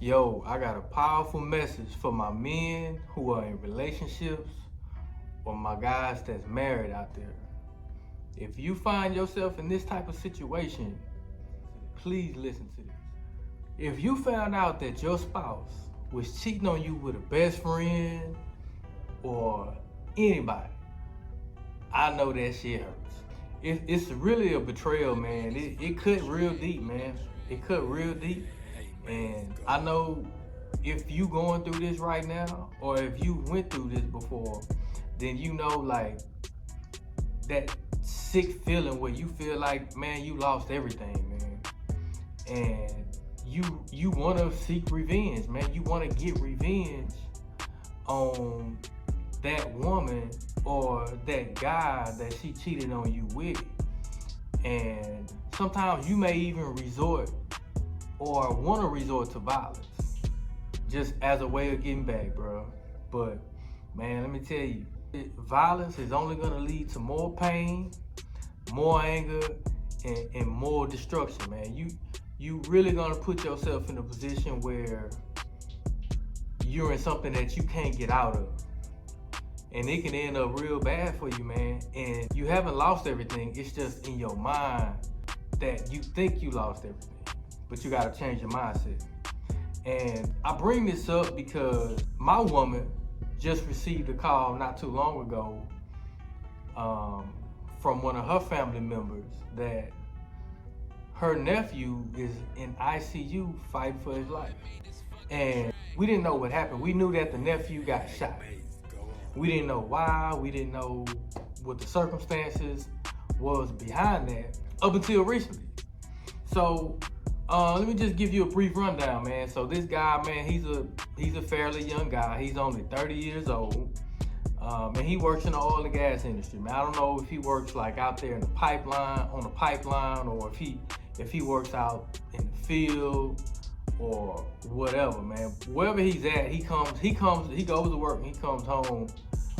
Yo, I got a powerful message for my men who are in relationships or my guys that's married out there. If you find yourself in this type of situation, please listen to this. If you found out that your spouse was cheating on you with a best friend or anybody, I know that shit hurts. It's really a betrayal, man. It cut real deep, man. It cut real deep. And I know if you going through this right now, or if you went through this before, then you know like that sick feeling where you feel like, man, you lost everything, man. And you want to seek revenge, man. You want to get revenge on that woman or that guy that she cheated on you with. And sometimes you may even resort or want to resort to violence just as a way of getting back, bro. But man, let me tell you, violence is only going to lead to more pain, more anger, and more destruction, man. You really gonna put yourself in a position where you're in something that you can't get out of. And it can end up real bad for you, man. And you haven't lost everything. It's just in your mind that you think you lost everything. But you gotta change your mindset. And I bring this up because my woman just received a call not too long ago from one of her family members that her nephew is in ICU fighting for his life. And we didn't know what happened. We knew that the nephew got shot. We didn't know why. We didn't know what the circumstances was behind that up until recently. So let me just give you a brief rundown, man. So this guy, man, he's a fairly young guy. He's only 30 years old. And he works in the oil and gas industry, man. I don't know if he works like out there in the pipeline, on the pipeline, or if he works out in the field or whatever, man. Wherever he's at, he goes to work and he comes home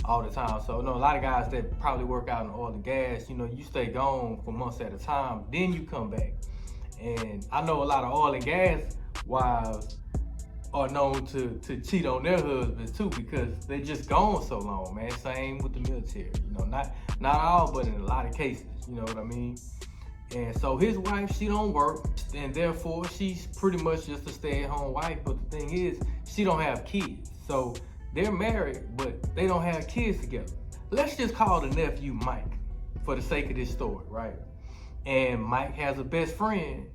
all the time. So, a lot of guys that probably work out in oil and gas, you stay gone for months at a time, then you come back. And I know a lot of oil and gas wives are known to cheat on their husbands too, because they just gone so long, man. Same with the military, not all, but in a lot of cases, you know what I mean? And so his wife, she don't work, and therefore she's pretty much just a stay-at-home wife. But the thing is, she don't have kids. So they're married, but they don't have kids together. Let's just call the nephew Mike for the sake of this story, right? And Mike has a best friend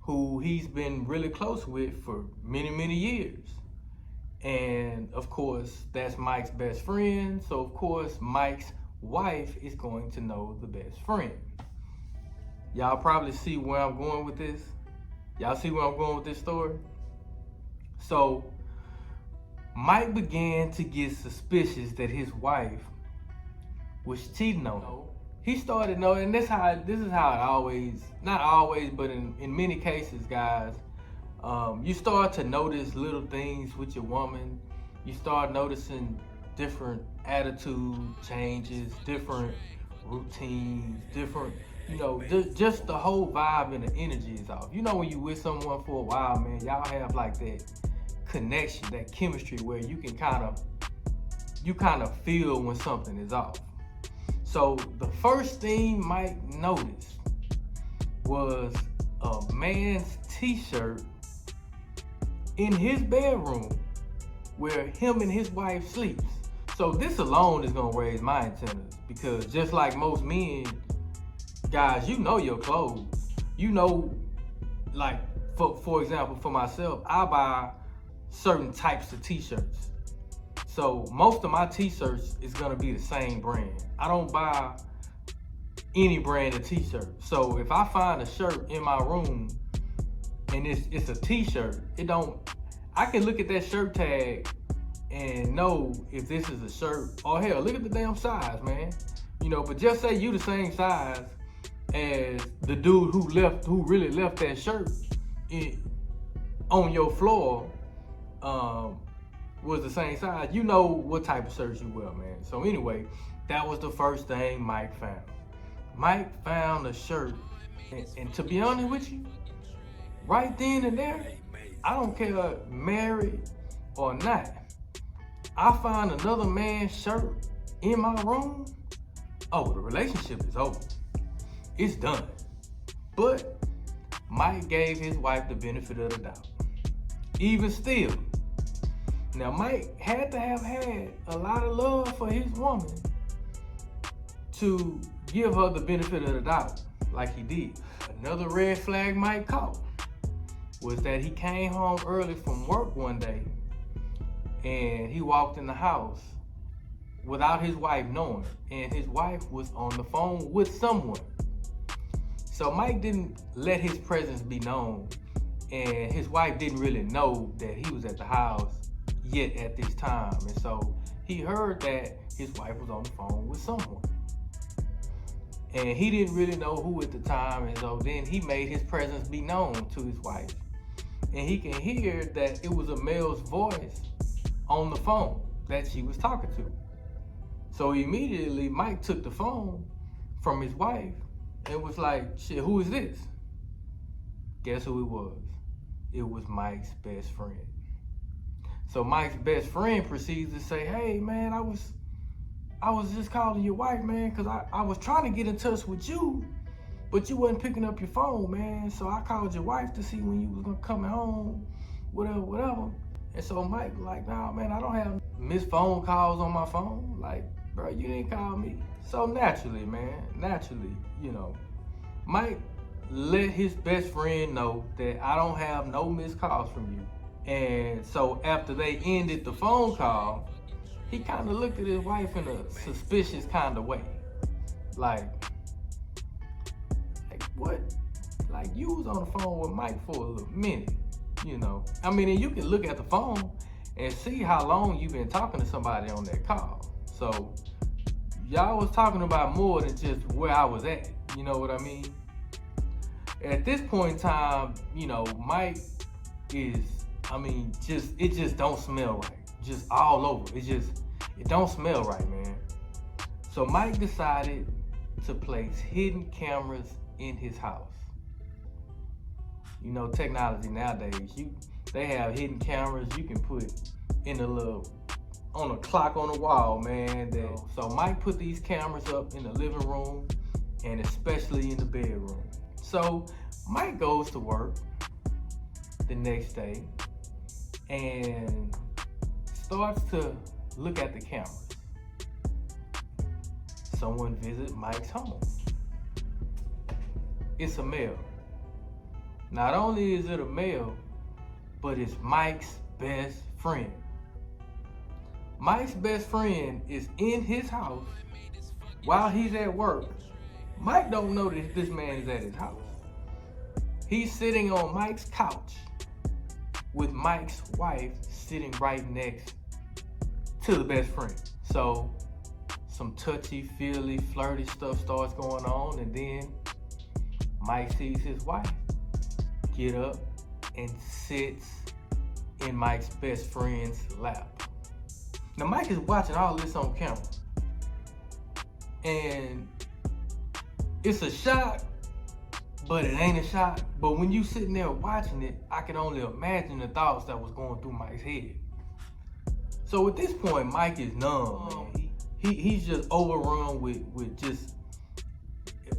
who he's been really close with for many, many years. And of course, that's Mike's best friend. So of course, Mike's wife is going to know the best friend. Y'all probably see where I'm going with this. Y'all see where I'm going with this story? So Mike began to get suspicious that his wife was cheating on him. He started knowing, and this is how it always, not always, but in many cases, guys, you start to notice little things with your woman. You start noticing different attitude changes, different routines, different, just the whole vibe and the energy is off. When you with someone for a while, man, y'all have like that connection, that chemistry where you can kind of feel when something is off. So the first thing Mike noticed was a man's t-shirt in his bedroom where him and his wife sleeps. So this alone is gonna raise my antennas, because just like most men, guys, your clothes. Like for example, for myself, I buy certain types of t-shirts. So most of my t-shirts is gonna be the same brand. I don't buy any brand of t-shirt. So if I find a shirt in my room and it's a t-shirt, I can look at that shirt tag and know if this is a shirt, or hell, look at the damn size, man. But just say you the same size as the dude who really left that shirt on your floor, was the same size, what type of shirts you wear, man. So anyway, that was the first thing Mike found. Mike found a shirt, and to be honest with you, right then and there, I don't care married or not. I find another man's shirt in my room, oh, the relationship is over. It's done. But Mike gave his wife the benefit of the doubt. Even still, now Mike had to have had a lot of love for his woman to give her the benefit of the doubt like he did. Another red flag Mike caught was that he came home early from work one day and he walked in the house without his wife knowing, and his wife was on the phone with someone. So Mike didn't let his presence be known, and his wife didn't really know that he was at the house yet at this time. And so he heard that his wife was on the phone with someone, and he didn't really know who at the time. And so then he made his presence be known to his wife, and he can hear that it was a male's voice on the phone that she was talking to. So immediately Mike took the phone from his wife and was like, shit, who is this? Guess who it was? It was Mike's best friend. So Mike's best friend proceeds to say, hey man, I was just calling your wife, man, because I was trying to get in touch with you, but you wasn't picking up your phone, man. So I called your wife to see when you was gonna come home, whatever. And so Mike like, nah, man, I don't have missed phone calls on my phone. Like, bro, you didn't call me. So naturally, Mike let his best friend know that I don't have no missed calls from you. And so after they ended the phone call, he kind of looked at his wife in a suspicious kind of way. Like what? Like, you was on the phone with Mike for a little minute, I mean, and you can look at the phone and see how long you've been talking to somebody on that call. So y'all was talking about more than just where I was at, you know what I mean? At this point in time, Mike is, it just don't smell right. Just all over. It don't smell right, man. So Mike decided to place hidden cameras in his house. Technology nowadays, they have hidden cameras you can put on a clock on the wall, man. So Mike put these cameras up in the living room and especially in the bedroom. So Mike goes to work the next day and starts to look at the cameras. Someone visits Mike's home. It's a male. Not only is it a male, but it's Mike's best friend. Mike's best friend is in his house while he's at work. Mike don't know that this man is at his house. He's sitting on Mike's couch with Mike's wife sitting right next to the best friend. So some touchy-feely, flirty stuff starts going on, and then Mike sees his wife get up and sits in Mike's best friend's lap. Now Mike is watching all this on camera, and it's a shock, but it ain't a shock. But when you sitting there watching it, I can only imagine the thoughts that was going through Mike's head. So at this point, Mike is numb, man. He's just overrun with just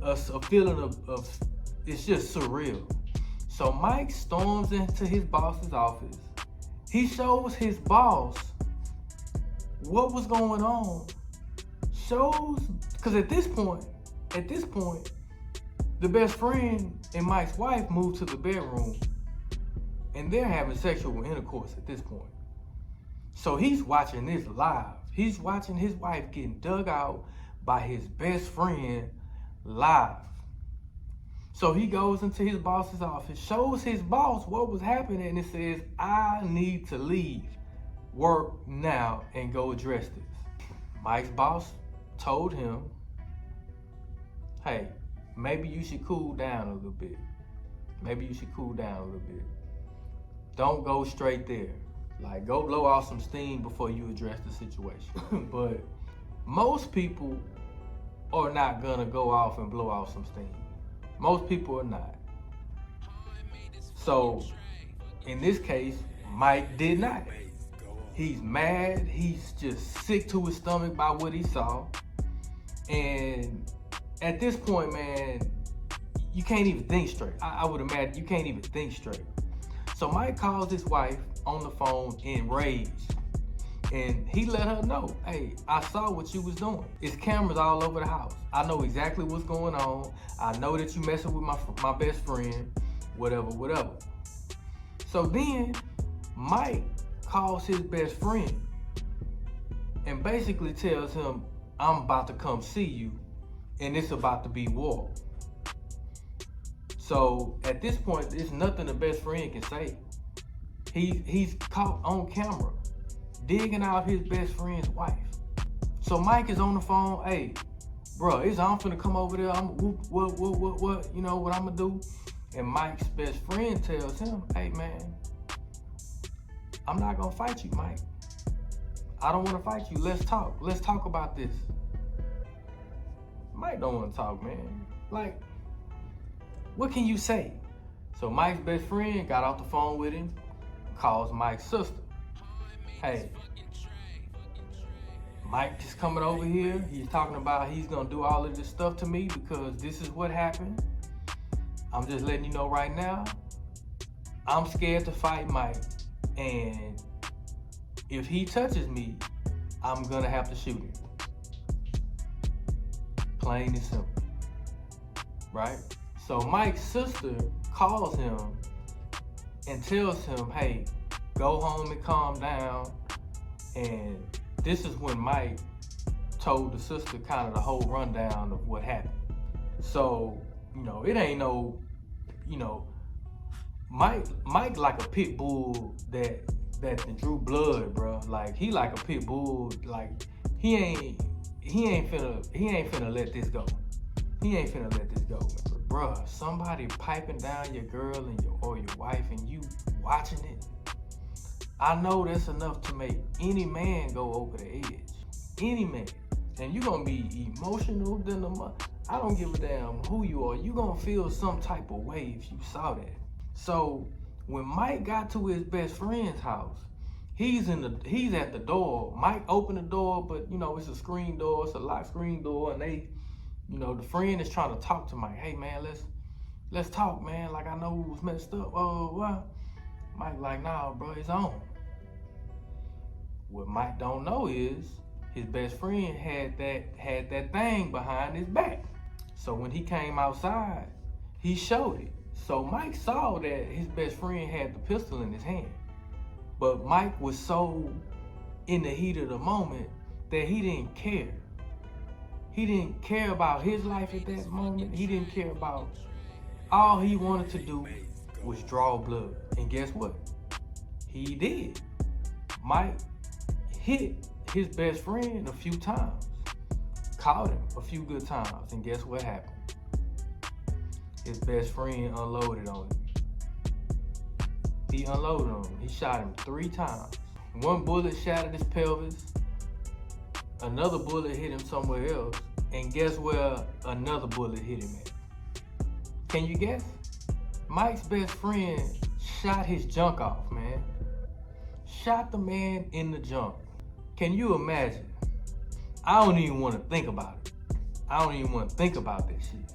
a feeling of it's just surreal. So Mike storms into his boss's office. He shows his boss what was going on. Because at this point, the best friend and Mike's wife moved to the bedroom, and they're having sexual intercourse at this point. So he's watching this live. He's watching his wife getting dug out by his best friend live. So he goes into his boss's office, shows his boss what was happening, and it says, I need to leave work now and go address this. Mike's boss told him, hey, maybe you should cool down a little bit. Don't go straight there. Like, go blow off some steam before you address the situation. But most people are not gonna go off and blow off some steam. Most people are not. So In this case, Mike did not. He's mad. He's just sick to his stomach by what he saw. And at this point, man, you can't even think straight. I would imagine you can't even think straight. So Mike calls his wife on the phone enraged. And he let her know, hey, I saw what you was doing. It's cameras all over the house. I know exactly what's going on. I know that you messing with my best friend, whatever. So then Mike calls his best friend and basically tells him, I'm about to come see you and it's about to be war. So at this point, there's nothing the best friend can say. He's caught on camera digging out his best friend's wife. So Mike is on the phone, hey, bro, I'm finna come over there, I'm what, you know what I'm gonna do? And Mike's best friend tells him, hey man, I'm not gonna fight you, Mike. I don't wanna fight you, let's talk about this. Mike don't wanna talk, man. Like, what can you say? So Mike's best friend got off the phone with him, calls Mike's sister. Hey, Mike is coming over here. He's talking about he's gonna do all of this stuff to me because this is what happened. I'm just letting you know right now, I'm scared to fight Mike. And if he touches me, I'm gonna have to shoot him. Plain and simple, right? So Mike's sister calls him and tells him, hey, go home and calm down. And this is when Mike told the sister kind of the whole rundown of what happened. So, it ain't no, Mike like a pit bull that drew blood, bro. Like, he like a pit bull. Like, he ain't finna let this go. He ain't finna let this go. But bruh, somebody piping down your girl and your wife and you watching it, I know that's enough to make any man go over the edge. Any man. And you gonna be emotional than I don't give a damn who you are. You gonna feel some type of way if you saw that. So when Mike got to his best friend's house, he's at the door. Mike opened the door, but it's a screen door, it's a locked screen door, and they, the friend is trying to talk to Mike. Hey man, let's talk, man. Like, I know it was messed up. What? Mike like, nah, bro, it's on. What Mike don't know is his best friend had that thing behind his back. So when he came outside, he showed it. So Mike saw that his best friend had the pistol in his hand. But Mike was so in the heat of the moment that he didn't care. He didn't care about his life at that moment. He didn't care about, all he wanted to do was draw blood. And guess what? He did. Mike hit his best friend a few times, caught him a few good times, and guess what happened? His best friend unloaded on him. He unloaded on him. He shot him 3 times. One bullet shattered his pelvis, another bullet hit him somewhere else, and guess where another bullet hit him at? Can you guess? Mike's best friend shot his junk off, man. Shot the man in the junk. Can you imagine? I don't even want to think about it. I don't even want to think about that shit.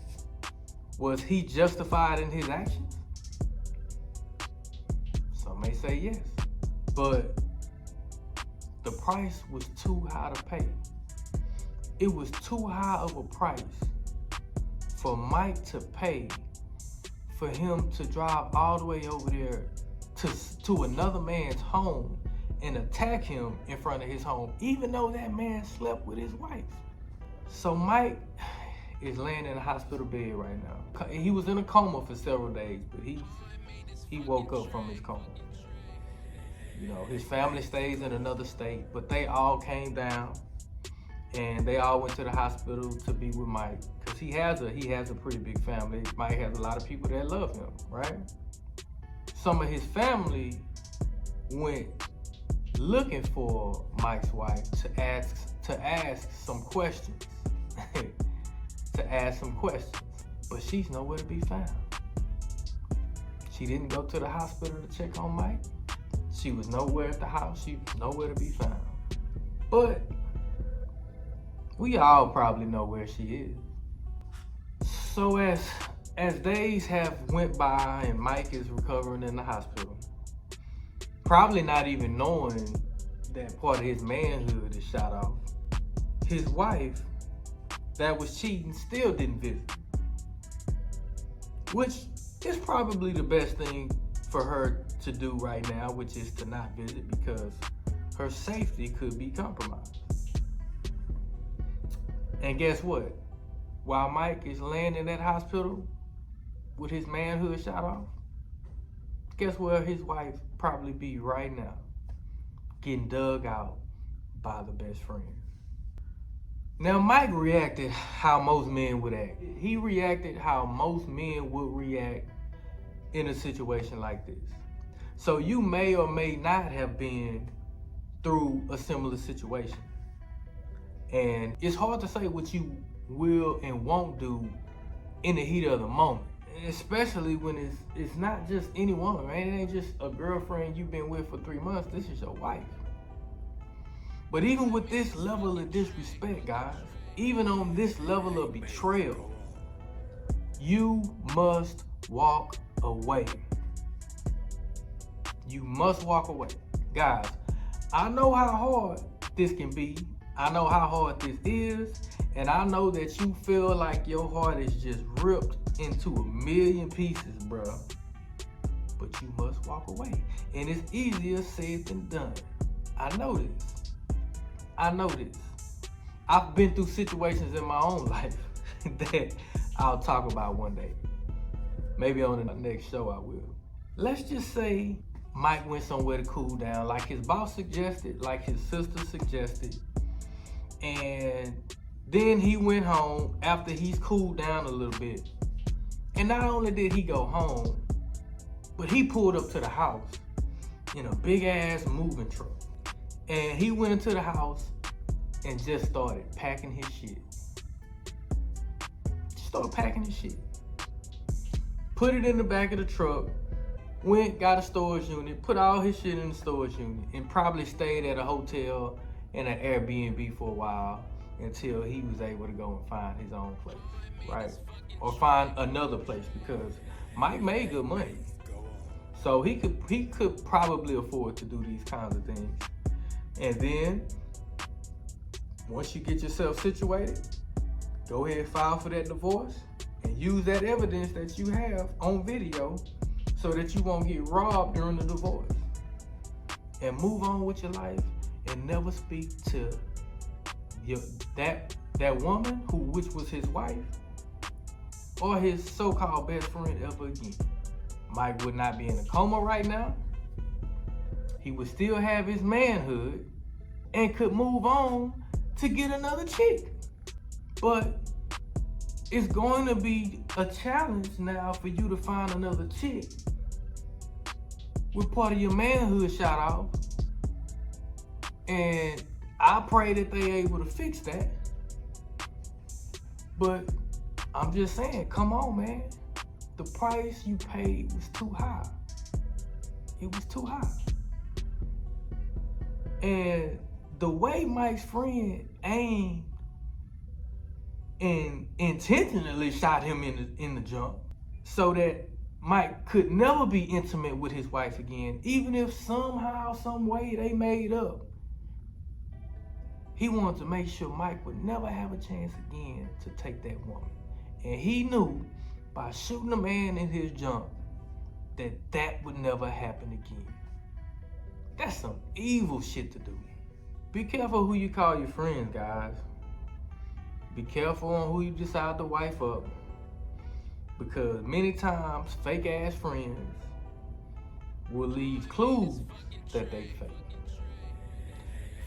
Was he justified in his actions? Some may say yes. But the price was too high to pay. It was too high of a price for Mike to pay for him to drive all the way over there to another man's home and attack him in front of his home, even though that man slept with his wife. So Mike is laying in a hospital bed right now. He was in a coma for several days, but he woke up from his coma. His family stays in another state, but they all came down and they all went to the hospital to be with Mike, because he has a pretty big family. Mike has a lot of people that love him, right? Some of his family went looking for Mike's wife to ask some questions. But she's nowhere to be found. She didn't go to the hospital to check on Mike. She was nowhere at the house. She was nowhere to be found. But we all probably know where she is. So as days have went by and Mike is recovering in the hospital, probably not even knowing that part of his manhood is shot off, his wife that was cheating still didn't visit. Which is probably the best thing for her to do right now, which is to not visit, because her safety could be compromised. And guess what? While Mike is laying in that hospital with his manhood shot off, guess where his wife probably be right now? Getting dug out by the best friend. Now, Mike reacted how most men would act. He reacted how most men would react in a situation like this. So you may or may not have been through a similar situation. And it's hard to say what you will and won't do in the heat of the moment, especially when it's not just any woman, man. It ain't just a girlfriend you've been with for 3 months. This is your wife. But even with this level of disrespect, guys, even on this level of betrayal, you must walk away. You must walk away. Guys, I know how hard this can be. I know how hard this is. And I know that you feel like your heart is just ripped into a million pieces, bro. But you must walk away. And it's easier said than done. I know this. I've been through situations in my own life that I'll talk about one day. Maybe on the next show I will. Let's just say Mike went somewhere to cool down, like his boss suggested, like his sister suggested. And then he went home after he's cooled down a little bit. And not only did he go home, but he pulled up to the house in a big ass moving truck. And he went into the house and just started packing his shit. Put it in the back of the truck, went, got a storage unit, put all his shit in the storage unit, and probably stayed at a hotel and an Airbnb for a while until he was able to go and find his own place, right? Or find another place, because Mike made good money. So he could probably afford to do these kinds of things. And then, once you get yourself situated, go ahead, file for that divorce, and use that evidence that you have on video so that you won't get robbed during the divorce. And move on with your life and never speak to that woman which was his wife or his so-called best friend ever again. Mike would not be in a coma right now. He would still have his manhood and could move on to get another chick. But it's going to be a challenge now for you to find another chick with part of your manhood shot off. And I pray that they able to fix that. But I'm just saying, come on, man. The price you paid was too high. It was too high. And the way Mike's friend aimed and intentionally shot him in the jump so that Mike could never be intimate with his wife again, even if somehow, some way they made up. He wanted to make sure Mike would never have a chance again to take that woman. And he knew by shooting a man in his jump that would never happen again. That's some evil shit to do. Be careful who you call your friends, guys. Be careful on who you decide to wife up. Because many times, fake ass friends will leave clues that they fake.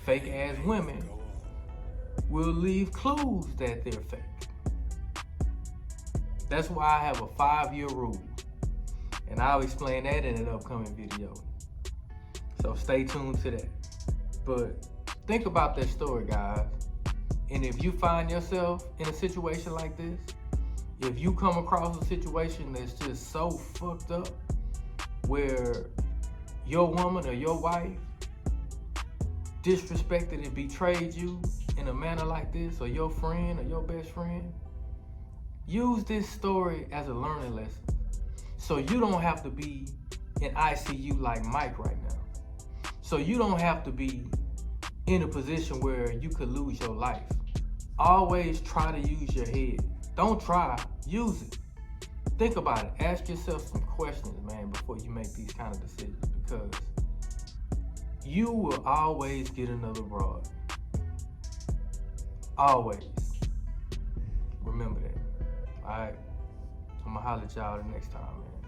Fake ass women will leave clues that they're fake. That's why I have a 5-year rule. And I'll explain that in an upcoming video. So stay tuned to that. But think about that story, guys. And if you find yourself in a situation like this, if you come across a situation that's just so fucked up where your woman or your wife disrespected and betrayed you in a manner like this, or your friend or your best friend, use this story as a learning lesson. So you don't have to be in ICU like Mike right now. So you don't have to be in a position where you could lose your life. Always try to use your head. Don't try, use it. Think about it. Ask yourself some questions, man, before you make these kind of decisions, because you will always get another broad. Always. Remember that. All right? I'm going to holler at y'all the next time, man.